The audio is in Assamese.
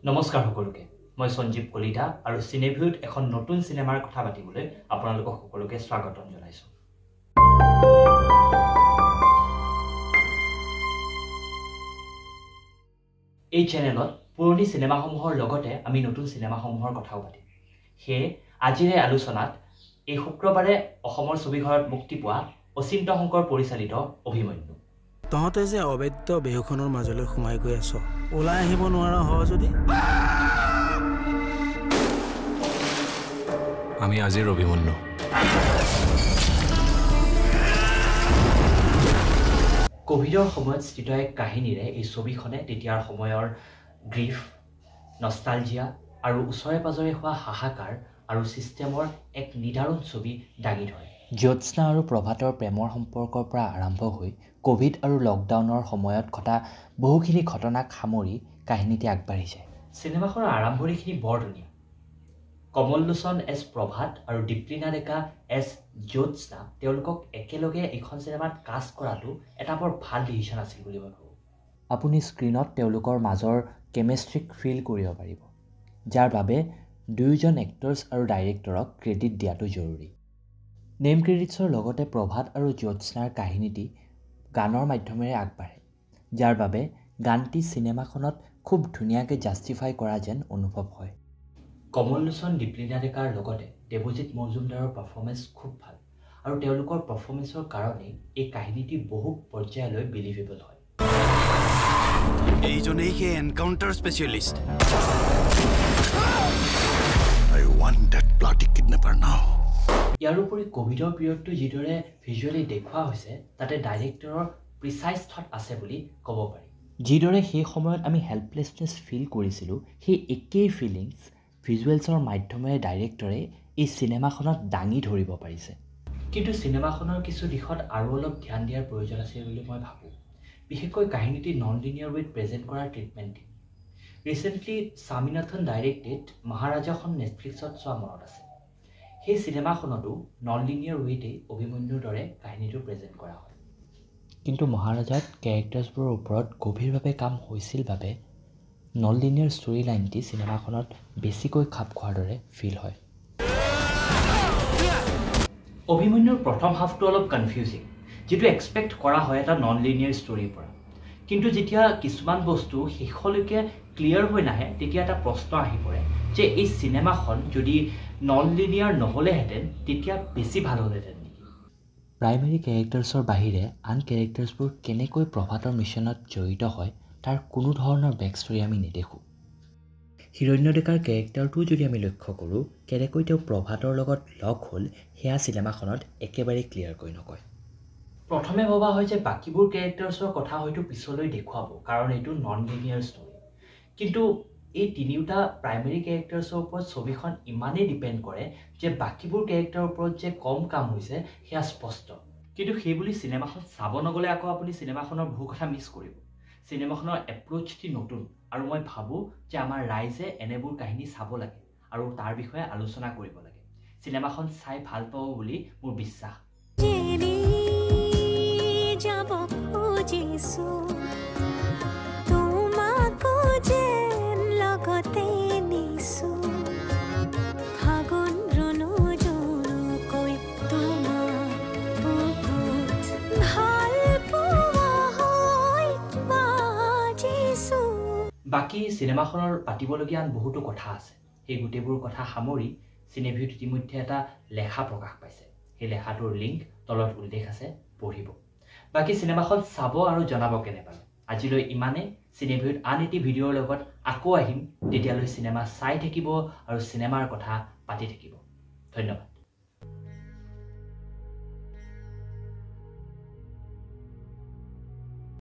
নমস্কাৰ সকলোকে মই সঞ্জীৱ কলিতা আৰু সিনেভিউত এখন নতুন সিনেমাৰ কথা পাতিবলৈ আপোনালোকক সকলোকে স্বাগতম জনাইছো এই চেনেলত পুৰণি সিনেমাসমূহৰ লগতে আমি নতুন সিনেমাসমূহৰ কথাও পাতিম হে আজিৰে আলোচনাত এই শুক্ৰবাৰে অসমৰ ছবিঘৰত মুক্তি পোৱা অচিন্ত শংকৰ পৰিচালিত অভিমন্যু তহঁতে যে অবৈধ বেহুখনৰ মাজলৈ সোমাই গৈ আছ ওলাই আহিব নোৱাৰা হয় যদি আমি আজিৰ অভিমন্যু কোভিডৰ সময়ত স্থিত এক কাহিনীৰে এই ছবিখনে তেতিয়াৰ সময়ৰ গ্ৰীফ নষ্টালজিয়া আৰু ওচৰে পাজৰে হোৱা হাহাকাৰ আৰু সিস্টেমৰ এক নিদাৰুণ ছবি দাঙি ধৰে জ্যোৎস্না আৰু প্ৰভাতৰ প্ৰেমৰ সম্পৰ্কৰ পৰা আৰম্ভ হৈ কোভিড আৰু লকডাউনৰ সময়ত ঘটা বহুখিনি ঘটনাক সামৰি কাহিনীটি আগবাঢ়ি যায় সিনেমাখনৰ আৰম্ভণিখিনি বৰ ধুনীয়া কমল লোচন এছ প্ৰভাত আৰু দীপ্লিনা ডেকা এছ জ্যোৎস্না তেওঁলোকক একেলগে এখন সিনেমাত কাষ্ট কৰাটো এটা বৰ ভাল ডিচিশ্যন আছিল বুলি মই ভাবোঁ আপুনি স্ক্ৰীনত তেওঁলোকৰ মাজৰ কেমেষ্ট্ৰিক ফিল কৰিব পাৰিব যাৰ বাবে দুয়োজন এক্টৰ্ছ আৰু ডাইৰেক্টৰক ক্ৰেডিট দিয়াটো জৰুৰী নেম ক্ৰেডিটছৰ লগতে প্ৰভাত আৰু জ্যোৎস্নাৰ কাহিনীটি গানৰ মাধ্যমেৰে আগবাঢ়ে যাৰ বাবে গানটি সিনেমাখনত খুব ধুনীয়াকৈ জাষ্টিফাই কৰা যেন অনুভৱ হয় কমল লোচন দীপ্লিনা ডেকাৰ লগতে দেৱজিৎ মজুমদাৰৰ পাৰফৰ্মেন্স খুব ভাল আৰু তেওঁলোকৰ পাৰফৰ্মেন্সৰ কাৰণেই এই কাহিনীটি বহু পৰ্যায়লৈ বিলিভেবল হয় এইজনেই হে encounter specialist I want that bloody kidnapper now. ইয়াৰ উপৰি কোভিডৰ পিৰিয়ডটো যিদৰে ভিজুৱেলি দেখুওৱা হৈছে তাতে ডাইৰেক্টৰৰ প্ৰিচাইজ থট আছে বুলি ক'ব পাৰি যিদৰে সেই সময়ত আমি হেল্পলেছনেছ ফিল কৰিছিলোঁ সেই একেই ফিলিংছ ভিজুৱেলছৰ মাধ্যমেৰে ডাইৰেক্টৰে এই চিনেমাখনত দাঙি ধৰিব পাৰিছে কিন্তু চিনেমাখনৰ কিছু দিশত আৰু অলপ ধ্যান দিয়াৰ প্ৰয়োজন আছে বুলি মই ভাবোঁ বিশেষকৈ কাহিনীটি নন লিনিয়াৰ ৱেত প্ৰেজেণ্ট কৰাৰ ট্ৰিটমেণ্টটি ৰিচেণ্টলি স্বামীনাথন ডাইৰেক্টেড মহাৰাজাখন নেটফ্লিক্সত চোৱা মনত আছে সেই চিনেমাখনতো নন লিনিয়াৰ ৱেতে অভিমন্যুৰ দৰে কাহিনীটো প্ৰেজেণ্ট কৰা হয় কিন্তু মহাৰাজাত কেৰেক্টাৰ্ছবোৰৰ ওপৰত গভীৰভাৱে কাম হৈছিল বাবে নন লিনিয়াৰ ষ্টৰী লাইনটি চিনেমাখনত বেছিকৈ খাপ খোৱাৰ দৰে ফিল হয় অভিমন্যুৰ প্ৰথম হাফটো অলপ কনফিউজিং যিটো এক্সপেক্ট কৰা হয় এটা নন লিনিয়াৰ ষ্টৰীৰ পৰা কিন্তু যেতিয়া কিছুমান বস্তু শেষলৈকে ক্লিয়াৰ হৈ নাহে তেতিয়া এটা প্ৰশ্ন আহি পৰে যে এই চিনেমাখন যদি নন লিনিয়াৰ নহ'লেহেঁতেন তেতিয়া বেছি ভাল হ'লহেঁতেন নেকি প্ৰাইমেৰী কেৰেক্টাৰ্ছৰ বাহিৰে আন কেৰেক্টাৰ্ছবোৰ কেনেকৈ প্ৰভাতৰ মিছনত জড়িত হয় তাৰ কোনো ধৰণৰ বেক ষ্টৰী আমি নেদেখোঁ হিৰণ্য ডেকাৰ কেৰেক্টাৰটোও যদি আমি লক্ষ্য কৰোঁ কেনেকৈ তেওঁ প্ৰভাতৰ লগত লগ হ'ল সেয়া চিনেমাখনত একেবাৰে ক্লিয়াৰকৈ নকয় প্ৰথমে ভবা হয় যে বাকীবোৰ কেৰেক্টাৰ্ছৰ কথা হয়তো পিছলৈ দেখুৱাব কাৰণ এইটো নন লিনিয়াৰ ষ্টৰী কিন্তু এই তিনিওটা প্ৰাইমেৰী কেৰেক্টাৰ্ছৰ ওপৰত ছবিখন ইমানেই ডিপেণ্ড কৰে যে বাকীবোৰ কেৰেক্টাৰৰ ওপৰত যে কম কাম হৈছে সেয়া স্পষ্ট কিন্তু সেইবুলি চিনেমাখন চাব নগ'লে আকৌ আপুনি চিনেমাখনৰ বহু কথা মিছ কৰিব চিনেমাখনৰ এপ্ৰ'চটি নতুন আৰু মই ভাবোঁ যে আমাৰ ৰাইজে এনেবোৰ কাহিনী চাব লাগে আৰু তাৰ বিষয়ে আলোচনা কৰিব লাগে চিনেমাখন চাই ভাল পাব বুলি মোৰ বিশ্বাস বাকী চিনেমাখনৰ পাতিবলগীয়া আন বহুতো কথা আছে সেই গোটেইবোৰ কথা সামৰি চিনেভিউত ইতিমধ্যে এটা লেখা প্ৰকাশ পাইছে সেই লেখাটোৰ লিংক তলত উল্লেখ আছে পঢ়িব বাকী চিনেমাখন চাব আৰু জনাব কেনে পালে আজিলৈ ইমানে চিনেভিউত আন এটি ভিডিঅ'ৰ লগত আকৌ আহিম তেতিয়ালৈ চিনেমা চাই থাকিব আৰু চিনেমাৰ কথা পাতি থাকিব ধন্যবাদ